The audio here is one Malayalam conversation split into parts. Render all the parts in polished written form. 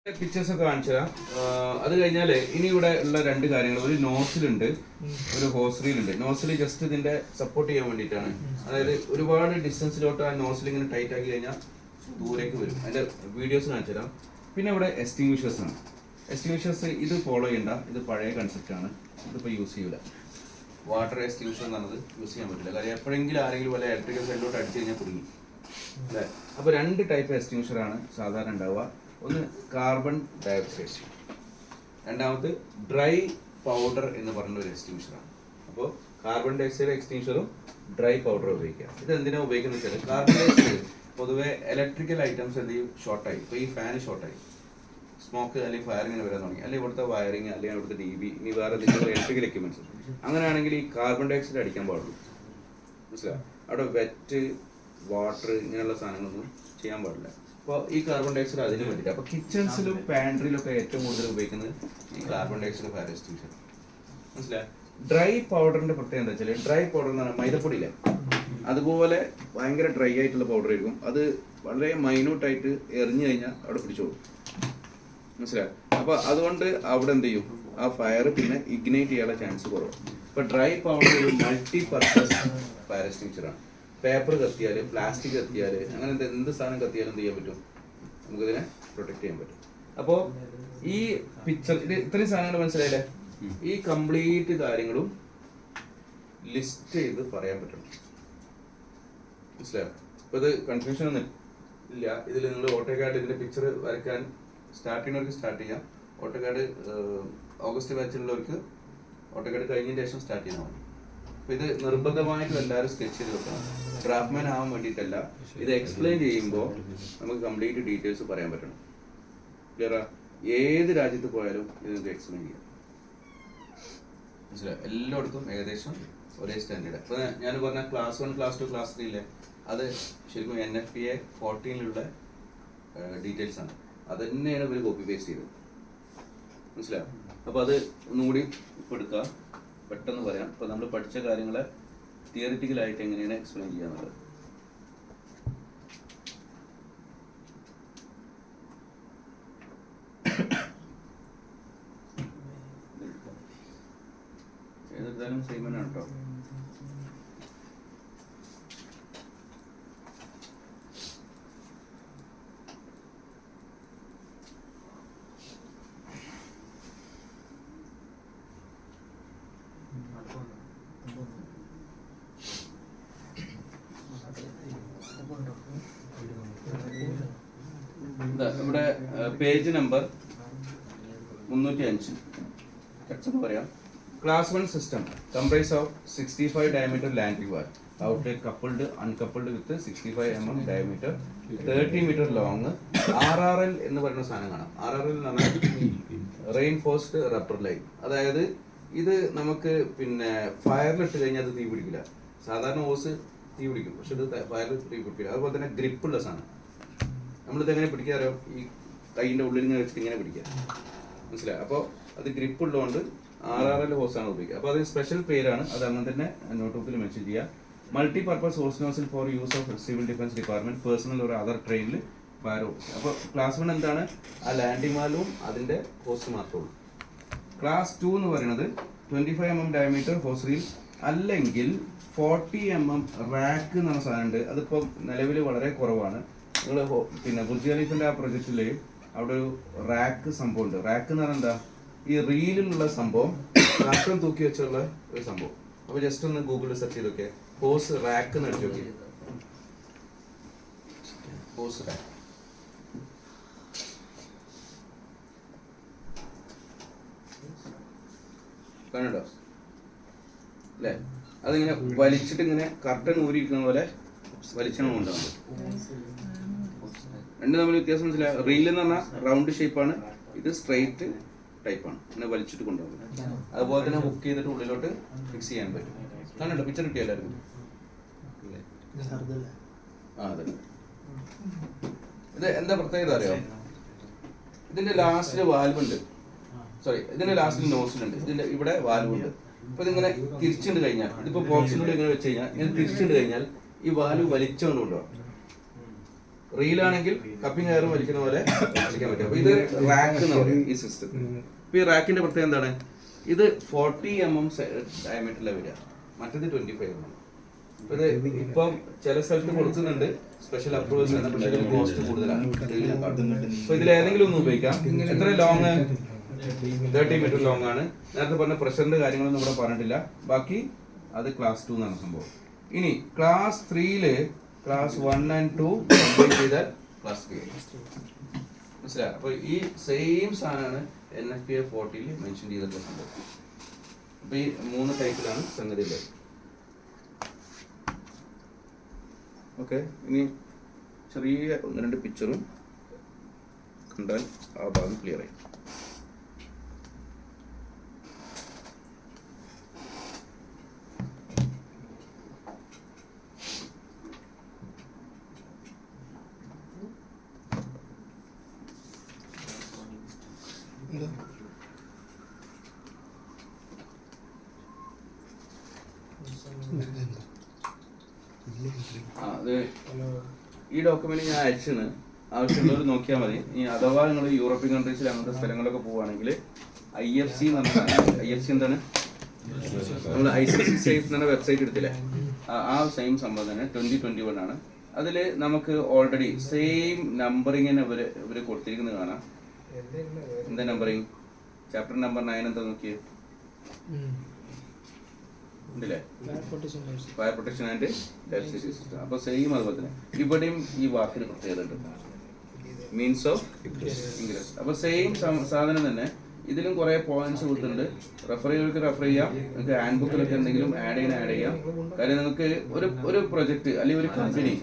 പിക്ചേഴ്സ് ഒക്കെ കാണിച്ചു തരാം. അത് കഴിഞ്ഞാൽ ഇനി ഇവിടെ ഉള്ള രണ്ട് കാര്യങ്ങൾ, ഒരു നോസിലുണ്ട്, ഒരു ഹോസ്റിയിലുണ്ട്. നോസിൽ ജസ്റ്റ് ഇതിന്റെ സപ്പോർട്ട് ചെയ്യാൻ വേണ്ടിയിട്ടാണ്. അതായത് ഒരുപാട് ഡിസ്റ്റൻസിലോട്ട് ആ നോസിൽ ഇങ്ങനെ ടൈറ്റ് ആക്കി കഴിഞ്ഞാൽ ദൂരേക്ക് വരും. അതിന്റെ വീഡിയോസ് കാണിച്ചു തരാം. പിന്നെ ഇവിടെ എക്സ്റ്റിങ്വിഷേഴ്സ് ആണ്. എക്സ്റ്റിങ്വിഷേഴ്സ് ഇത് ഫോളോ ചെയ്യണ്ട, ഇത് പഴയ കൺസെപ്റ്റ് ആണ്, ഇതിപ്പോൾ യൂസ് ചെയ്യൂല. വാട്ടർ എക്സ്റ്റിങ്വിഷർ എന്ന് പറഞ്ഞത് യൂസ് ചെയ്യാൻ പറ്റില്ല. കാര്യം എപ്പോഴെങ്കിലും ആരെങ്കിലും വല്ല ഇലക്ട്രിക്കൽ സൈഡിലോട്ട് അടിച്ചു കഴിഞ്ഞാൽ കുടുങ്ങി അല്ലേ. അപ്പോൾ രണ്ട് ടൈപ്പ് എക്സ്റ്റിങ്വിഷറാണ് സാധാരണ ഉണ്ടാവുക. ഒന്ന് കാർബൺ ഡയോക്സൈഡ്, രണ്ടാമത് ഡ്രൈ പൗഡർ എന്ന് പറഞ്ഞ ഒരു എക്സ്റ്റിങ്വിഷറാണ്. അപ്പോൾ കാർബൺ ഡയോക്സൈഡ് എക്സ്റ്റിങ്വിഷറും ഡ്രൈ പൗഡറും ഉപയോഗിക്കാം. ഇത് എന്തിനാണ് ഉപയോഗിക്കുന്നത് വെച്ചാൽ, കാർബൺ ഡയോക്സൈഡ് പൊതുവെ ഇലക്ട്രിക്കൽ ഐറ്റംസ് എന്തെങ്കിലും ഷോർട്ടായി, ഇപ്പോൾ ഈ ഫാന് ഷോർട്ടായി, സ്മോക്ക് അല്ലെങ്കിൽ ഫയർ ഇങ്ങനെ വരാൻ തുടങ്ങി, അല്ലെങ്കിൽ ഇവിടുത്തെ വയറിങ് അല്ലെങ്കിൽ ഇവിടുത്തെ DB ഇനി വേറെ ഇലക്ട്രിക്കൽ എക്യുപ്മെന്റ്സ്, അങ്ങനെയാണെങ്കിൽ ഈ കാർബൺ ഡയോക്സൈഡ് അടിക്കാൻ പാടുള്ളൂ. മനസ്സിലാവും? അവിടെ വെറ്റ്, വാട്ടർ ഇങ്ങനെയുള്ള സാധനങ്ങളൊന്നും ചെയ്യാൻ പാടില്ല. അപ്പോൾ ഈ കാർബൺ ഡയോക്സൈഡ് അതിന് വേണ്ടിയിട്ട്. അപ്പോൾ കിച്ചൺസിലും പാൻട്രിയിലും ഒക്കെ ഏറ്റവും കൂടുതൽ ഉപയോഗിക്കുന്നത് ഈ കാർബൺ ഡയോക്സൈഡ് ഫയർ എക്സ്റ്റിങ്വിഷർ. മനസ്സിലായി? ഡ്രൈ പൗഡറിന്റെ പ്രത്യേകത എന്താ വെച്ചാൽ, ഡ്രൈ പൗഡർ എന്ന് പറഞ്ഞാൽ മൈദപ്പൊടിയില്ല, അതുപോലെ ഭയങ്കര ഡ്രൈ ആയിട്ടുള്ള പൗഡർ ആയിരിക്കും. അത് വളരെ മൈന്യൂട്ടായിട്ട് എറിഞ്ഞു കഴിഞ്ഞാൽ അവിടെ പിടിച്ചോളും. മനസ്സിലായി? അപ്പോൾ അതുകൊണ്ട് അവിടെ എന്ത് ചെയ്യും, ആ ഫയർ പിന്നെ ഇഗ്നൈറ്റ് ചെയ്യാനുള്ള ചാൻസ് കുറവ്. ഇപ്പോൾ ഡ്രൈ പൗഡർ ഒരു മൾട്ടി പർപ്പസ് ഫയർ എക്സ്റ്റിങ്വിഷറാണ്. പേപ്പർ കത്തിയാൽ, പ്ലാസ്റ്റിക് കത്തിയാൽ, അങ്ങനെ എന്ത് സാധനം കത്തിയാലും എന്ത് ചെയ്യാൻ പറ്റും, നമുക്കിതിനെ പ്രൊട്ടക്ട് ചെയ്യാൻ പറ്റും. അപ്പോൾ ഈ പിക്ചർ ഇത് ഇത്രയും സാധനങ്ങൾ മനസ്സിലായില്ലേ? ഈ കംപ്ലീറ്റ് കാര്യങ്ങളും ലിസ്റ്റ് ചെയ്ത് പറയാൻ പറ്റണം. മനസ്സിലായോ? അപ്പോൾ ഇത് കൺഫ്യൂഷൻ ഒന്നും ഇല്ല. ഇതിൽ നിങ്ങൾ ഓട്ടോകാഡ് ഇതിന്റെ പിക്ചർ വരയ്ക്കാൻ സ്റ്റാർട്ട് ചെയ്യുന്നവർക്ക് സ്റ്റാർട്ട് ചെയ്യാം. ഓട്ടോകാഡ് ഓഗസ്റ്റ് ബാച്ചിലുള്ളവർക്ക് ഓട്ടോകാഡ് കഴിഞ്ഞതിന് ശേഷം സ്റ്റാർട്ട് ചെയ്യണം മതി. അപ്പോൾ ഇത് നിർബന്ധമായിട്ടും എല്ലാവരും സ്കെച്ച് ചെയ്ത് വെക്കണം. ക്രാഫ്റ്റ്മാൻ ആവാൻ വേണ്ടിയിട്ടല്ല, ഇത് എക്സ്പ്ലെയിൻ ചെയ്യുമ്പോൾ നമുക്ക് കംപ്ലീറ്റ് ഡീറ്റെയിൽസ് പറയാൻ പറ്റണം. ക്ലിയറാ? ഏത് രാജ്യത്ത് പോയാലും ഇത് നമുക്ക് എക്സ്പ്ലെയിൻ ചെയ്യാം. മനസ്സിലായി? എല്ലായിടത്തും ഏകദേശം ഒരേ സ്റ്റാൻഡേർഡ്. അപ്പോൾ ഞാൻ പറഞ്ഞ ക്ലാസ് 1, ക്ലാസ് 2, ക്ലാസ് 3 ഇല്ലേ, അത് ശരിക്കും NFPA 14 ഡീറ്റെയിൽസ് ആണ്. അത് തന്നെയാണ് ഇവർ കോപ്പി പേസ്റ്റ് ചെയ്തത്. മനസ്സിലായോ? അപ്പോൾ അത് ഒന്നുകൂടി ഇപ്പോൾ എടുക്കുക, പെട്ടെന്ന് പറയാം. ഇപ്പോൾ നമ്മൾ പഠിച്ച കാര്യങ്ങളെ തിയറിറ്റിക്കലായിട്ട് എങ്ങനെയാണ് എക്സ്പ്ലെയിൻ ചെയ്യാന്നുള്ളത്. ഏതെടുത്താലും സെയിം തന്നെയാണ് കേട്ടോ. ഇവിടെ പേജ് നമ്പർ 305 പെട്ടെന്ന് പറയാം. Class 1 system comprise of 65 diameter landing valve, outlet coupled uncoupled with 65 mm diameter, 30 metre long. RRL എന്ന് പറയുന്ന സാധനം കാണാം. RRL എന്ന് പറഞ്ഞാൽ റെയിൻഫോഴ്സ്ഡ് റബ്ബർ ലൈൻ. അതായത് ഇത് നമുക്ക് പിന്നെ ഫയറിലിട്ട് കഴിഞ്ഞാൽ അത് തീ പിടിക്കില്ല. സാധാരണ ഓസ് തീ പിടിക്കും, പക്ഷെ ഇത് ഫയറിൽ തീ പിടിക്കില്ല. അതുപോലെ തന്നെ ഗ്രിപ്പുള്ള സാധനം. നമ്മളിതെങ്ങനെ പിടിക്കാറോ, ഈ കൈയിൻ്റെ ഉള്ളിൽ ഇങ്ങനെ വെച്ചിട്ട് ഇങ്ങനെ പിടിക്കുക. മനസ്സിലായി? അപ്പോൾ അത് ഗ്രിപ്പ് ഉള്ളതുകൊണ്ട് RRL ഹോസാണ് ഉപയോഗിക്കുക. അപ്പോൾ അത് സ്പെഷ്യൽ പേരാണ്, അത് അങ്ങനെ തന്നെ നോട്ട് ബുക്കിൽ മെൻഷൻ ചെയ്യുക. Multi purpose hose nozzle for use of civil defence department, personnel ഒരു അതർ ട്രെയിനിൽ ഫയർ ഓഫീസ്. അപ്പോൾ ക്ലാസ് 1 എന്താണ്, ആ ലാൻഡിംഗ് വാൽവും അതിൻ്റെ ഹോസ് മാത്രമേ ഉള്ളൂ. ക്ലാസ് 2 എന്ന് പറയുന്നത് 25 mm ഡയമീറ്റർ ഹോസ് റീൽ, അല്ലെങ്കിൽ 40 mm റാക്ക് എന്ന് പറഞ്ഞ സാധനമുണ്ട്. അതിപ്പോൾ നിലവിൽ വളരെ കുറവാണ്. നിങ്ങൾ പിന്നെ ബുർജ് ഖലീഫിൻ്റെ ആ പ്രൊജക്റ്റിൽ അവിടെ ഒരു റാക്ക് സംഭവം ഉണ്ട്. റാക്ക് എന്ന് പറഞ്ഞാൽ എന്താ, ഈ റീലിലുള്ള സംഭവം റാക്കം തൂക്കി വെച്ചുള്ള ഒരു സംഭവം. അപ്പോൾ ജസ്റ്റ് ഒന്ന് ഗൂഗിളിൽ സെർച്ച് ചെയ്തൊക്കെ ഹോസ് റാക്ക് എന്ന് അടിച്ചു നോക്കി. ഹോസ് റാക്ക് കണ്ടോ അല്ലേ? അതിങ്ങനെ വലിച്ചിട്ട് ഇങ്ങനെ കർട്ടൻ ഊരിയിരിക്കുന്ന പോലെ വലിച്ചണം ഉണ്ടാവും. രണ്ട് തമ്മിൽ വ്യത്യാസം മനസ്സിലായി? റീൽ എന്ന് പറഞ്ഞാൽ റൗണ്ട് ഷേപ്പാണ്, ഇത് സ്ട്രെയിറ്റ് ടൈപ്പാണ്, ഇങ്ങനെ വലിച്ചിട്ട് കൊണ്ടുപോകുന്നത്. അതുപോലെ തന്നെ ഹുക്ക് ചെയ്തിട്ട് ഉള്ളിലോട്ട് ഫിക്സ് ചെയ്യാൻ പറ്റും. കാണണ്ടോ? പിക്ചർ കിട്ടിയ എല്ലാവർക്കും? ആ അതെ. ഇത് എന്താ പ്രത്യേകത അറിയോ? ഇതിന്റെ ലാസ്റ്റിൽ വാൽവുണ്ട്, സോറി ഇതിന്റെ ലാസ്റ്റിൽ നോസിലുണ്ട്, ഇതിന്റെ ഇവിടെ വാൽവുണ്ട്. അപ്പൊ ഇതിങ്ങനെ തിരിച്ചുകൊണ്ട് കഴിഞ്ഞാൽ, ഇതിപ്പോ ബോക്സിലൂടെ ഇങ്ങനെ വെച്ച് കഴിഞ്ഞാൽ ഇങ്ങനെ തിരിച്ചുകൊണ്ട് കഴിഞ്ഞാൽ ഈ വാൽവ് വലിച്ചുകൊണ്ട് കൊണ്ടുപോകാം. റീലാണെങ്കിൽ കപ്പിംഗ് കയറും വലിക്കുന്ന പോലെ വലിക്കാൻ പറ്റും. അപ്പൊ ഇത് റാക്ക് എന്ന് പറയും ഈ സിസ്റ്റത്തിൽ. ഇപ്പൊ ഈ റാക്കിന്റെ പ്രത്യേകത എന്താണ്? ഇത് 40 mm ഡയമീറ്ററിലാണ് വരിക, മറ്റേത് 25 mm. ഇത് ഇപ്പം ചില സ്ഥലത്ത് കൊടുക്കുന്നുണ്ട്, സ്പെഷ്യൽ അപ്രൂവൽസ് ആണ്, പക്ഷേ ഇതിന് കോസ്റ്റ് കൂടുതലാണ്. അപ്പൊ ഇതിൽ ഏതെങ്കിലും ഒന്ന് ഉപയോഗിക്കാം. എത്ര ലോങ്? 30 മീറ്റർ ലോങ് ആണ്. നേരത്തെ പറഞ്ഞ പ്രഷറിന്റെ കാര്യങ്ങളൊന്നും ഇവിടെ പറഞ്ഞിട്ടില്ല. ബാക്കി അത് ക്ലാസ് 2 എന്നാണ് സംഭവം. ഇനി ക്ലാസ് 3-ല് ക്ലാസ് 1 and 2 കംപ്ലീറ്റ് ചെയ്താൽ ക്ലാസ് 3 മനസ്സിലായി. അപ്പൊ ഈ സെയിം സാധനമാണ് NFPA 40-ൽ മെൻഷൻ ചെയ്തിട്ടുള്ള സംഭവം. അപ്പൊ ഈ 3 ടൈപ്പിലാണ് സംഗതി ഉള്ളത്. ഓക്കെ, ഇനി ചെറിയ 1-2 പിക്ചറും കണ്ടാൽ ആ ഭാഗം ക്ലിയർ ആയി. അത് ഈ ഡോക്യുമെന്റ് ഞാൻ അയച്ചാണ്, ആവശ്യമുള്ളവർ നോക്കിയാൽ മതി. ഇനി അഥവാ നിങ്ങൾ യൂറോപ്യൻ കൺട്രീസിൽ അങ്ങനത്തെ സ്ഥലങ്ങളൊക്കെ പോവുകയാണെങ്കിൽ IFC എന്ന് പറഞ്ഞാൽ, IFC എന്താണ്, നമ്മൾ ICC സേഫ് എന്ന വെബ്സൈറ്റ് എടുത്തില്ലേ, ആ സെയിം സംഭവം തന്നെ 2021 ആണ്. അതിൽ നമുക്ക് ഓൾറെഡി സെയിം നമ്പറിങ് തന്നെ ഇവര് കൊടുത്തിരിക്കുന്നത് കാണാം. എന്താ നമ്പറിങ്? ചാപ്റ്റർ നമ്പർ 9 എന്താ നോക്കിയേ, ഉണ്ടല്ലേ, fire protection and life safety system. അപ്പൊ സെയിം അതുപോലെ തന്നെ ഇവിടെയും ഈ വാക്കിന് പ്രത്യേകത ഉണ്ട്, മീൻസ് ഓഫ് ഇംഗ്ലീഷ്. അപ്പൊ സെയിം സാധനം തന്നെ ഇതിലും കുറെ പോയിന്റ്സ് കൊടുത്തിട്ടുണ്ട്. റെഫറികൾക്ക് റെഫർ ചെയ്യാം, നിങ്ങൾക്ക് ഹാൻഡ് ബുക്കിലൊക്കെ എന്തെങ്കിലും ആഡ് ചെയ്യാം. കാര്യം നിങ്ങൾക്ക് ഒരു പ്രൊജക്ട് അല്ലെങ്കിൽ ഒരു കമ്പനി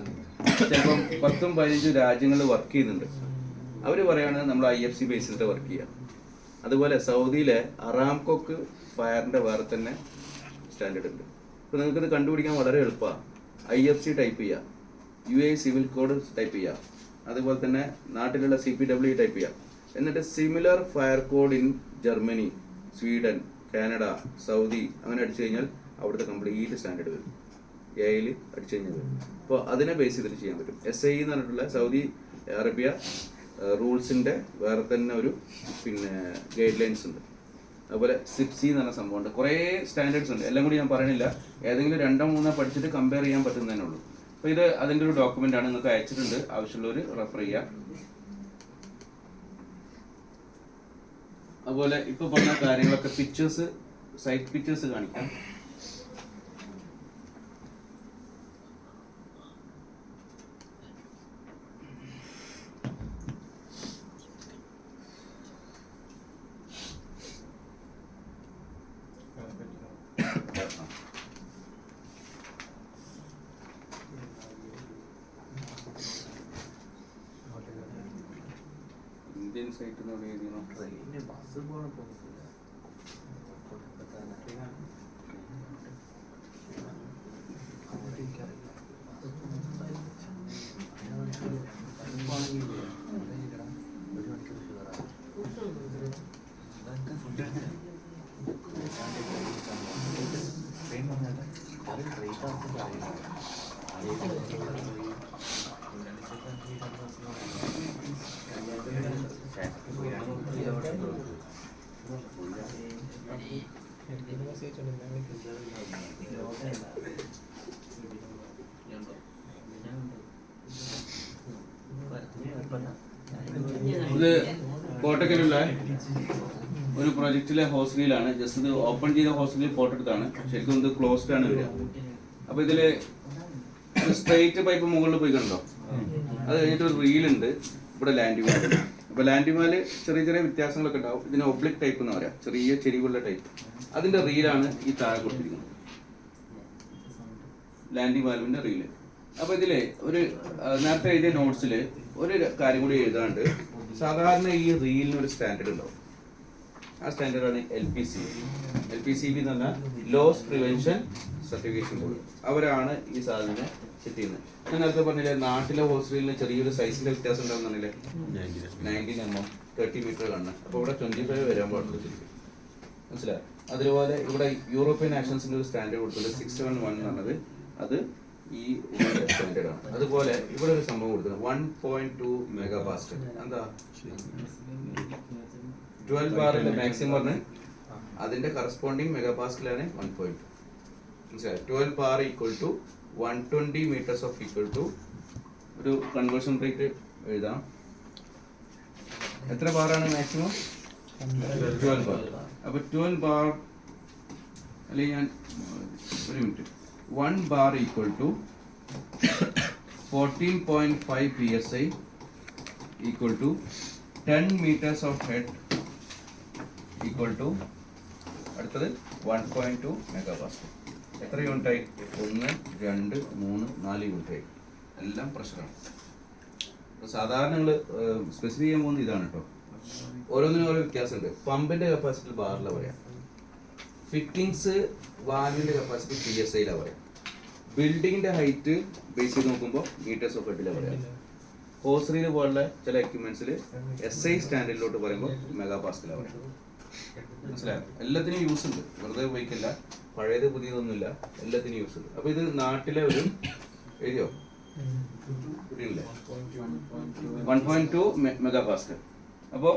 ചിലപ്പം 10-15 രാജ്യങ്ങളിൽ വർക്ക് ചെയ്യുന്നുണ്ട്. അവർ പറയാണ് നമ്മൾ IFC ബേസിൽ വർക്ക് ചെയ്യാം. അതുപോലെ സൗദിയിലെ അറാംകോക്ക് ഫയറിന്റെ വേറെ തന്നെ സ്റ്റാൻഡേർഡ് ഉണ്ട്. അപ്പോൾ നിങ്ങൾക്കിത് കണ്ടുപിടിക്കാൻ വളരെ എളുപ്പമാണ്. IFC ടൈപ്പ് ചെയ്യുക, UAE സിവിൽ കോഡ് ടൈപ്പ് ചെയ്യുക, അതുപോലെ തന്നെ നാട്ടിലുള്ള CPW ടൈപ്പ് ചെയ്യുക. എന്നിട്ട് similar fire code in Germany, Sweden, Canada, Saudi അങ്ങനെ അടിച്ചു കഴിഞ്ഞാൽ അവിടുത്തെ കംപ്ലീറ്റ് സ്റ്റാൻഡേർഡ് വരും. AIയിൽ അടിച്ചു കഴിഞ്ഞാൽ വരും. അപ്പോൾ അതിനെ ബേസ് ചെയ്തിട്ട് ചെയ്യാൻ പറ്റും. SAE എന്ന് പറഞ്ഞിട്ടുള്ള സൗദി അറേബ്യ റൂൾസിൻ്റെ വേറെ തന്നെ ഒരു ഗൈഡ് ലൈൻസ് ഉണ്ട്. അതുപോലെ SIPC എന്ന് പറഞ്ഞ സംഭവമുണ്ട്. കുറേ സ്റ്റാൻഡേർഡ്സ് ഉണ്ട്, എല്ലാം കൂടി ഞാൻ പറയണില്ല. ഏതെങ്കിലും 2-3 പഠിച്ചിട്ട് കമ്പയർ ചെയ്യാൻ പറ്റുന്നതേ ഉള്ളൂ. അപ്പോൾ ഇത് അതിൻ്റെ ഒരു ഡോക്യുമെൻ്റ് ആണ്, നിങ്ങൾക്ക് അയച്ചിട്ടുണ്ട്, ആവശ്യമുള്ളവർ റെഫർ ചെയ്യാം. അതുപോലെ ഇപ്പോൾ പറഞ്ഞ കാര്യങ്ങളൊക്കെ പിക്ചേഴ്സ്, സൈറ്റ് പിക്ചേഴ്സ് കാണിക്കാം. ഇന്ത്യൻ സൈറ്റിനോട് എഴുതിയോ? ബസ് പോകണ ഇത് കോട്ടക്കലുള്ള ഒരു പ്രൊജക്റ്റിലെ ഹോസ്റ്റലിലാണ്. ജസ്റ്റ് ഇത് ഓപ്പൺ ചെയ്ത ഹോസ്റ്റലിൽ ഫോട്ടോ എടുത്താണ്. ശരിക്കും ഇത് ക്ലോസ്ഡ് ആണ് വരിക. അപ്പൊ ഇതില് സ്ട്രെയിറ്റ് പൈപ്പ് മുകളിൽ പോയി കണ്ടോ, അത് കഴിഞ്ഞിട്ട് ഒരു റീലുണ്ട്, ഇവിടെ ലാൻഡ് വാല്. അപ്പൊ ലാൻഡ് വാല് ചെറിയ ചെറിയ വ്യത്യാസങ്ങളൊക്കെ ഉണ്ടാവും. ഇതിന് ഒബ്ലിക് ടൈപ്പ് എന്ന് പറയാം, ചെറിയ ചെരിവുള്ള ടൈപ്പ്. അതിന്റെ റീലാണ് ഈ താഴെ കൊടുത്തിരിക്കുന്നത്, ലാൻഡിംഗ് വാൽവിന്റെ റീല്. അപ്പൊ ഇതില് ഒരു നേരത്തെ എഴുതിയ നോട്ട്സില് ഒരു കാര്യം കൂടി എഴുതാണ്ട്, സാധാരണ ഈ റീലിന് ഒരു സ്റ്റാൻഡേർഡ് ഉണ്ടാവും. ആ സ്റ്റാൻഡേർഡാണ് LPCB എന്ന് പറഞ്ഞാൽ ലോസ് പ്രിവെൻഷൻ സർട്ടിഫിക്കേഷൻ ബോർഡ്. അവരാണ് ഈ സാധനം സെറ്റ് ചെയ്യുന്നത്. ഞാൻ നേരത്തെ പറഞ്ഞില്ലേ, നാട്ടിലെ ഹോസ്റ്റലിന് ചെറിയൊരു സൈസിന്റെ വ്യത്യാസം ഉണ്ടാകുന്നില്ലേ, 19 mm 30 മീറ്റർ കണ്ണ്. അപ്പോൾ ഇവിടെ 25 വരാൻ പാടുള്ളൂ ശരിക്കും, മനസ്സിലായി. അതുപോലെ ഇവിടെ യൂറോപ്യൻ നാഷൻസിന്റെ ഒരു സ്റ്റാൻഡേർഡ് കൊടുത്തത് 671 എന്ന് പറഞ്ഞത്, അത് ഈ സ്റ്റാൻഡേർഡ് ആണ്. അതുപോലെ ഇവിടെ ഒരു സംഭവം കൊടുക്കുന്നത് 1.2 മെഗാ പാസ്കൽ. എന്താ 12 ബാറിന്റെ മാക്സിമം പറഞ്ഞ് അതിന്റെ കറസ്പോണ്ടിങ് മെഗാ പാസ്കലാണ് 1.2. മനസ്സിലായി? 12 bar equal to 120 metres of equal to ഒരു കൺവേർഷൻ റേറ്റ് എഴുതാം. എത്ര ബാറാണ് മാക്സിമം? 12 ബാർ. അപ്പൊ 12 ബാർ അല്ലെങ്കിൽ ഞാൻ ഒരു minute, 1 bar equal to 14.5 psi equal to 10 meters of head equal to അടുത്തത് 1.2 മെഗാ പാസ്കൽ. എത്ര യൂണിറ്റായി? 1, 2, 3, 4 യൂണിറ്റായി. എല്ലാം പ്രഷറാണ്. സാധാരണ നിങ്ങൾ സ്പെസിഫൈ ചെയ്യാൻ പോകുന്നത് ഇതാണ് കേട്ടോ. ഓരോന്നിനും ഓരോ വ്യത്യാസമുണ്ട്. പമ്പിന്റെ കപ്പാസിറ്റി ബാറിലാണ് പറയാം, ഫിറ്റിങ്സ് വാൽവിന്റെ കപ്പാസിറ്റി PSI പറയാം, ബിൽഡിങ്ങിന്റെ ഹൈറ്റ് ബേസ് ചെയ്ത് നോക്കുമ്പോൾ മീറ്റേഴ്സ് ഓഫ് ഹെഡിലാണ് പറയാം, ഹോസ് റീൽ പോലുള്ള ചില എക്യുപ്മെന്റ്സിൽ SI സ്റ്റാൻഡേർഡിലോട്ട് പറയുമ്പോൾ മെഗാ പാസ്കലാണ് പറയാം. മനസ്സിലായോ? എല്ലാത്തിനും യൂസ് ഉണ്ട്, വെറുതെ ഉപയോഗിക്കില്ല, പഴയത് പുതിയതൊന്നുമില്ല, എല്ലാത്തിനും യൂസ് ഉണ്ട്. അപ്പൊ ഇത് നാട്ടിലെ ഒരു എഴുതിയോ 1.2 മെഗാ പാസ്കൽ. അപ്പോൾ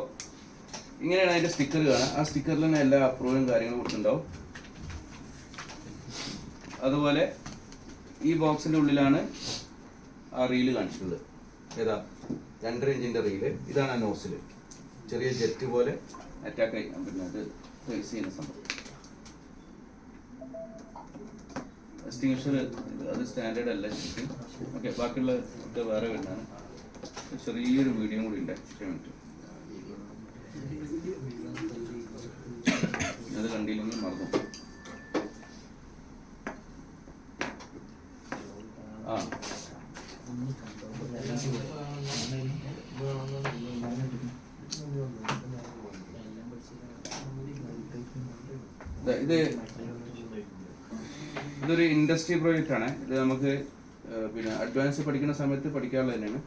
ഇങ്ങനെയാണ് അതിന്റെ സ്റ്റിക്കർ കാണാം. ആ സ്റ്റിക്കറിൽ തന്നെ എല്ലാ അപ്രൂവലും കാര്യങ്ങളും കൊടുത്തിട്ടുണ്ടാവും. അതുപോലെ ഈ ബോക്സിന്റെ ഉള്ളിലാണ് ആ റീല് കാണിച്ചിട്ടുള്ളത്. ഏതാ? 2.5 ഇഞ്ചിന്റെ റീല്. ഇതാണ് ആ നോസില്, ചെറിയ ജെറ്റ് പോലെ അറ്റാക്ക് ആയി പിന്നെ അത് ഫേസ് ചെയ്യുന്ന സംഭവം. എക്സ്റ്റിങ്വിഷർ അത് സ്റ്റാൻഡേർഡ് അല്ല ശരിക്കും. ഓക്കെ, ബാക്കിയുള്ള ഇത് വേറെ വരുന്നതാണ്. ചെറിയൊരു വീഡിയോ കൂടി ഉണ്ട്, അത് കണ്ടില്ലെങ്കിൽ മറന്നു. ആ ഇതൊരു ഇൻഡസ്ട്രി പ്രോജക്റ്റ് ആണ്. ഇത് നമുക്ക് പിന്നെ അഡ്വാൻസ് പഠിക്കുന്ന സമയത്ത് പഠിക്കാനുള്ളത് തന്നെയാണ്.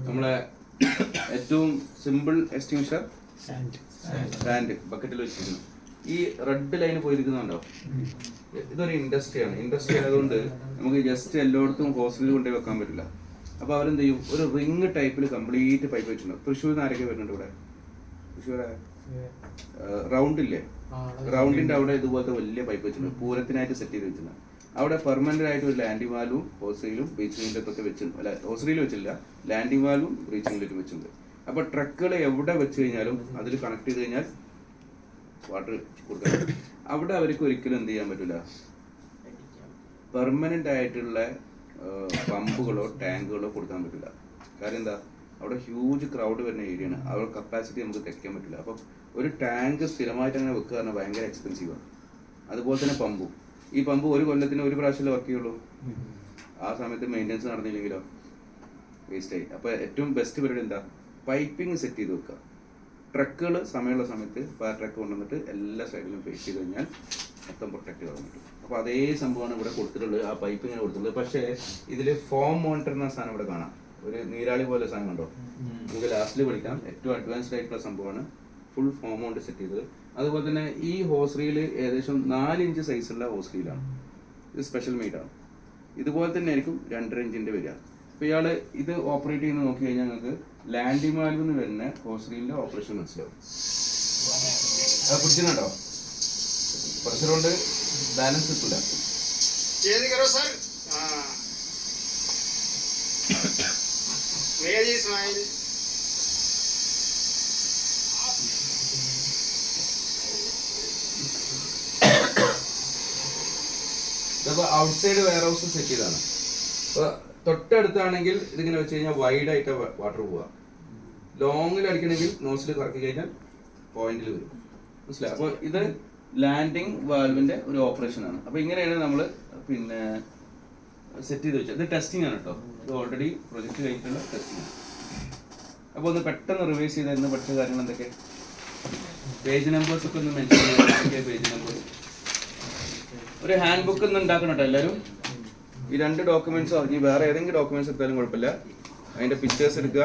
നമ്മളെ ഏറ്റവും സിമ്പിൾ എക്സ്റ്റിങ്വിഷർ സാൻഡ് ബക്കറ്റിൽ വെച്ചിരിക്കുന്നു. ഈ റെഡ് ലൈന് പോയിരിക്കുന്നുണ്ടോ? ഇതൊരു ഇൻഡസ്ട്രിയാണ്. ഇൻഡസ്ട്രി ആയതുകൊണ്ട് നമുക്ക് ജസ്റ്റ് എല്ലായിടത്തും ഹോസ്റ്റലിൽ കൊണ്ടുപോയി വെക്കാൻ പറ്റില്ല. അപ്പൊ അവരെന്ത് ചെയ്യും, ഒരു റിങ് ടൈപ്പിൽ കംപ്ലീറ്റ് പൈപ്പ് വെച്ചിട്ടുണ്ട്. തൃശ്ശൂരിൽ ആരൊക്കെ വരുന്നുണ്ട് ഇവിടെ? തൃശ്ശൂർ റൗണ്ട് ഇല്ലേ, റൗണ്ടിന്റെ അവിടെ ഇതുപോലത്തെ വലിയ പൈപ്പ് വെച്ചിട്ടുണ്ട്, പൂരത്തിനായിട്ട് സെറ്റ് ചെയ്ത് വെച്ചിട്ടുണ്ട്. അവിടെ പെർമനന്റ് ആയിട്ട് ഒരു ലാൻഡിംഗ് വാൽവും ഹോസ്റീലും ബ്രീച്ചിംഗ് ഇൻലെറ്റൊക്കെ വെച്ചിട്ടുണ്ട്. അല്ല, ഹോസ്റീൽ വെച്ചില്ല, ലാൻഡിംഗ് വാൽവും ബ്രീച്ചിംഗ് ഇൻലെറ്റും വെച്ചിട്ടുണ്ട്. അപ്പൊ ട്രക്കുകൾ എവിടെ വെച്ച് കഴിഞ്ഞാലും അതിൽ കണക്ട് ചെയ്ത് കഴിഞ്ഞാൽ വാട്ടർ കൊടുക്കണം. അവിടെ അവർക്ക് ഒരിക്കലും എന്ത് ചെയ്യാൻ പറ്റില്ല, പെർമനന്റ് ആയിട്ടുള്ള പമ്പുകളോ ടാങ്കുകളോ കൊടുക്കാൻ പറ്റില്ല. കാര്യം എന്താ, അവിടെ ഹ്യൂജ് ക്രൗഡ് വരുന്ന ഏരിയയാണ്, അവരുടെ കപ്പാസിറ്റി നമുക്ക് തെക്കാൻ പറ്റില്ല. അപ്പം ഒരു ടാങ്ക് സ്ഥിരമായിട്ട് അങ്ങനെ വെക്കുക പറഞ്ഞാൽ ഭയങ്കര എക്സ്പെൻസീവാണ്. അതുപോലെ തന്നെ പമ്പും, ഈ പമ്പ് ഒരു കൊല്ലത്തിന് ഒരു പ്രാവശ്യമല്ലേ വർക്ക് ചെയ്യുള്ളൂ. ആ സമയത്ത് മെയിൻ്റെനൻസ് നടന്നില്ലെങ്കിലോ വേസ്റ്റായി. അപ്പോൾ ഏറ്റവും ബെസ്റ്റ് പരിപാടി എന്താ, പൈപ്പിംഗ് സെറ്റ് ചെയ്ത് വെക്കുക. ട്രക്കുകൾ സമയമുള്ള സമയത്ത് ഫയർ ട്രക്ക് കൊണ്ടുവന്നിട്ട് എല്ലാ സൈഡിലും ഫേസ് ചെയ്ത് കഴിഞ്ഞാൽ മൊത്തം പ്രൊട്ടക്ട് ചെയ്യാൻ പറ്റും. അപ്പോൾ അതേ സംഭവമാണ് ഇവിടെ കൊടുത്തിട്ടുള്ളത്, ആ പൈപ്പിങ്ങനെ കൊടുത്തിട്ടുള്ളത്. പക്ഷേ ഇതിൽ ഫോം മോണിറ്റർ എന്ന സാധനം ഇവിടെ കാണാം, ഒരു നീരാളി പോലെ സാധനം കണ്ടോ, നമുക്ക് ലാസ്റ്റിൽ പഠിക്കാം. ഏറ്റവും അഡ്വാൻസ്ഡ് ആയിട്ടുള്ള സംഭവമാണ്, ഫുൾ ഫോം കൊണ്ട് സെറ്റ് ചെയ്തത്. അതുപോലെ തന്നെ ഈ ഹോസ് റീൽ ഏകദേശം 4 ഇഞ്ച് സൈസുള്ള ഹോസ് റീലാണ്. ഇത് സ്പെഷ്യൽ മെയ്ഡാണ്. ഇതുപോലെ തന്നെ ആയിരിക്കും 2.5 ഇഞ്ചിന്റെ വരിക. അപ്പോൾ ഇയാൾ ഇത് ഓപ്പറേറ്റ് ചെയ്യുന്നത് നോക്കി കഴിഞ്ഞാൽ നിങ്ങൾക്ക് ലാൻഡിംഗ് വാൽവിൽ നിന്ന് വരുന്ന ഹോസ് റീലിന്റെ ഓപ്പറേഷൻ മനസ്സിലാവും. അത് പിടിച്ചിട്ടുണ്ടോ, പ്രഷർ കൊണ്ട് ബാലൻസ് കിട്ടില്ല. ഇതിപ്പോൾ ഔട്ട്സൈഡ് വെയർ ഹൗസ് സെറ്റ് ചെയ്താണ്. അപ്പോൾ തൊട്ടടുത്താണെങ്കിൽ ഇതിങ്ങനെ വെച്ച് കഴിഞ്ഞാൽ വൈഡ് ആയിട്ട് വാട്ടർ പോവുക. ലോങ്ങിൽ അടിക്കണമെങ്കിൽ നോസിൽ കറക്കി കഴിഞ്ഞാൽ പോയിന്റിൽ വരും. മനസ്സിലായി? അപ്പോൾ ഇത് ലാൻഡിംഗ് വാൽവിന്റെ ഒരു ഓപ്പറേഷൻ ആണ്. അപ്പോൾ ഇങ്ങനെയാണ് നമ്മൾ പിന്നെ സെറ്റ് ചെയ്ത് വെച്ചത്. ഇത് ടെസ്റ്റിംഗ് ആണ് കേട്ടോ, ഇത് ഓൾറെഡി പ്രൊജക്ട് കഴിഞ്ഞിട്ടുള്ള ടെസ്റ്റിംഗ് ആണ്. അപ്പോൾ ഒന്ന് പെട്ടെന്ന് റിവൈസ് ചെയ്തായിരുന്നു പഠിച്ച കാര്യങ്ങൾ എന്തൊക്കെ, പേജ് നമ്പേഴ്സ് ഒക്കെ ഒന്ന് മെൻഷൻ ചെയ്യാൻ. പേജ് നമ്പേഴ്സ് ഒരു ഹാൻഡ് ബുക്ക് ഒന്ന് ഉണ്ടാക്കണം കേട്ടോ എല്ലാവരും. ഈ 2 ഡോക്യുമെന്റ്സ് ഇനി വേറെ ഏതെങ്കിലും ഡോക്യുമെന്റ്സ് എടുത്താലും കുഴപ്പമില്ല, അതിൻ്റെ പിക്ചേഴ്സ് എടുക്കുക,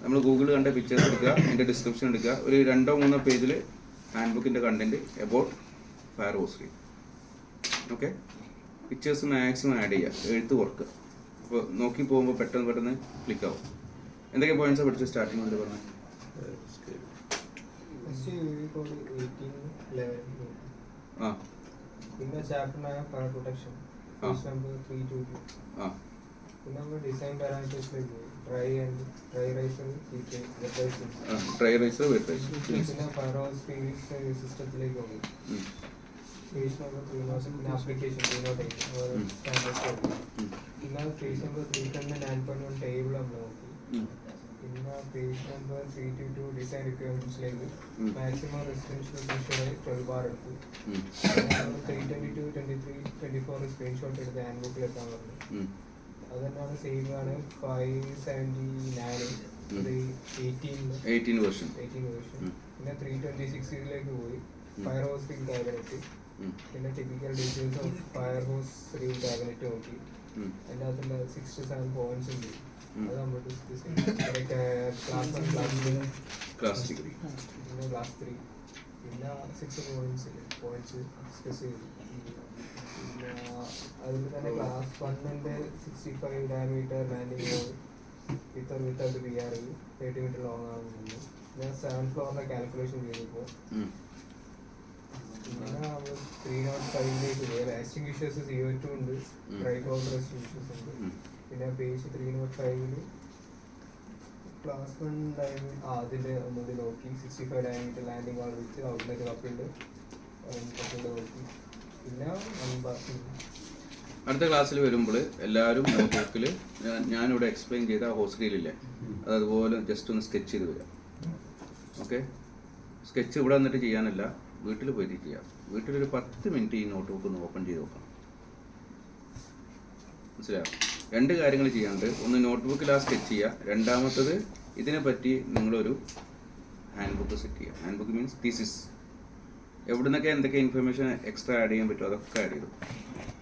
നമ്മൾ ഗൂഗിളിൽ കണ്ട പിക്ചേഴ്സ് എടുക്കുക, അതിൻ്റെ ഡിസ്ക്രിപ്ഷൻ എടുക്കുക, ഒരു 2-3 പേജിൽ ഹാൻഡ് ബുക്കിൻ്റെ content about fire hose reel. Okay, pictures maximum add ചെയ്യുക, എഴുത്ത് കുറക്കുക. അപ്പോൾ നോക്കി പോകുമ്പോൾ പെട്ടെന്ന് ക്ലിക്ക് ആവും. എന്തൊക്കെ പോയിന്റ്സാണ് പഠിച്ചത് സ്റ്റാർട്ടിങ് കൊണ്ട് പറഞ്ഞത്? ആ, പിന്നെ ചാപ്റ്ററിനായ ഫയർ പ്രൊട്ടക്ഷൻ നമ്പർ 322. പിന്നെ നമ്മൾ ഡിസൈൻ പാരാമീറ്റേഴ്സിലേക്ക് പോയി, ഡ്രൈ റൈസർ, പിന്നെ ഫയർ ഹോസ്റ്ററി സിസ്റ്റത്തിലേക്ക് പോയി. പേജ് നമ്പർ 3 പിന്നെ ആപ്ലിക്കേഷൻ 308 സ്റ്റാൻഡേർഡ്. പിന്നെ പേജ് നമ്പർ 310 9.1 ടേബിൾ നമ്മൾ നോക്കി. പിന്നെ പേജ് നമ്പർ 322 ഡിസൈൻ റിക്വയർമെന്റ്സിലേക്ക് മാക്സിമം റെസിഡൻഷ്യൽ ഫീച്ചറായി 12 ബാർ എടുത്തു. 322 23 24 സ്ക്രീൻഷോട്ട് എടുത്ത് ഹാൻഡ് ബുക്കിൽ എത്താൻ പറഞ്ഞു. അത് തന്നെയാണ് സെയിം ആണ് 579 18 വേർഷൻ. പിന്നെ 326 പോയി ഫയർ ഹോസ്റ്ററി ക്യാബിനറ്റ്. പിന്നെ typical details of fire hose reel cabinet നോക്കി. അതിൻ്റെ അകത്തുള്ള 67 പോയിന്റ്സ് ഉണ്ട്, അത് നമ്മൾ ഡിസ്കസ് ചെയ്യും. ക്ലാസ് 1 ക്ലാസ് 2 പിന്നെ ക്ലാസ് 3 പിന്നെ 6 പോയിന്റ്സ് ഡിസ്കസ് ചെയ്തു. പിന്നെ അതിൽ തന്നെ class 1 65 diameter landing without PR 30 metre long ആകുന്നുണ്ട്. ഞാൻ 7th ഫ്ലോറിന്റെ കാൽക്കുലേഷൻ ചെയ്തപ്പോൾ പിന്നെ 305 പോയി. എക്സ്റ്റിങ്ക്വിഷേഴ്സ് CO2 ഉണ്ട്, ഡ്രൈ പൗഡർ എക്സ്റ്റിങ്ക്വിഷേഴ്സ് ഉണ്ട്. പിന്നെ പേജ് 305 ക്ലാസ് 1 അതിൻ്റെ ഒന്നുകൂടി നോക്കി. 65 ഡയമീറ്റർ ലാൻഡിംഗ് വാൾ വിത്ത് ഔട്ട്ലെറ്റ് കപ്പുണ്ട് നോക്കി. പിന്നെ അടുത്ത ക്ലാസ്സിൽ വരുമ്പോൾ എല്ലാവരും നോട്ട്ബുക്കിൽ ഞാനിവിടെ എക്സ്പ്ലെയിൻ ചെയ്ത ആ ഹോസ്റ്റലില്ലേ അത് അതുപോലെ ജസ്റ്റ് ഒന്ന് സ്കെച്ച് ചെയ്ത് വരാം. ഓക്കെ, സ്കെച്ച് ഇവിടെ വന്നിട്ട് ചെയ്യാനല്ല, വീട്ടിൽ പോയിട്ട് ചെയ്യാം. വീട്ടിലൊരു 10 മിനിറ്റ് ഈ നോട്ട്ബുക്ക് ഒന്ന് ഓപ്പൺ ചെയ്ത് നോക്കണം. മനസ്സിലാവും? 2 കാര്യങ്ങൾ ചെയ്യാനുണ്ട്. ഒന്ന് നോട്ട്ബുക്കിൽ ആ സ്കെച്ച് ചെയ്യുക, രണ്ടാമത്തത് ഇതിനെ പറ്റി നിങ്ങളൊരു ഹാൻഡ് ബുക്ക് സെറ്റ് ചെയ്യുക. Hand book means thesis. എവിടെ നിന്നൊക്കെ എന്തൊക്കെ ഇൻഫർമേഷൻ എക്സ്ട്രാ ആഡ് ചെയ്യാൻ പറ്റുമോ അതൊക്കെ ആഡ് ചെയ്തു,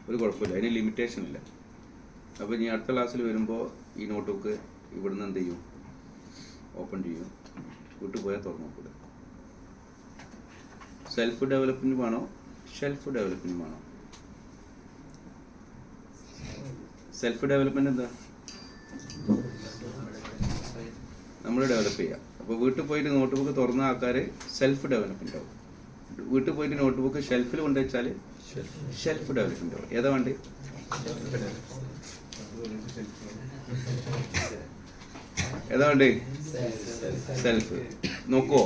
ഒരു കുഴപ്പമില്ല, അതിന് ലിമിറ്റേഷൻ ഇല്ല. അപ്പോൾ ഇനി അടുത്ത ക്ലാസ്സിൽ വരുമ്പോൾ ഈ നോട്ട്ബുക്ക് ഇവിടുന്ന് എന്ത് ചെയ്യും, ഓപ്പൺ ചെയ്യും, വീട്ടിൽ പോയാൽ തുറന്നു നോക്കുക. സെൽഫ് ഡെവലപ്മെൻറ്റ് വേണോ ഷെൽഫ് ഡെവലപ്മെൻറ്റ് വേണോ? സെൽഫ് ഡെവലപ്മെൻറ്റ് എന്താ? നമ്മൾ ഡെവലപ്പ് ചെയ്യുക. അപ്പോൾ വീട്ടിൽ പോയിട്ട് നോട്ട്ബുക്ക് തുറന്ന ആൾക്കാർ സെൽഫ് ഡെവലപ്മെൻ്റ് ആവും. വീട്ടിൽ പോയിട്ട് നോട്ട്ബുക്ക് ഷെൽഫിൽ കൊണ്ടുവച്ചാൽ ഷെൽഫ് ഡെവലപ്മെൻ്റ് ആവും. ഏതാ വേണ്ടി? ഏതാ വേണ്ടി? സെൽഫ്. നോക്കുമോ?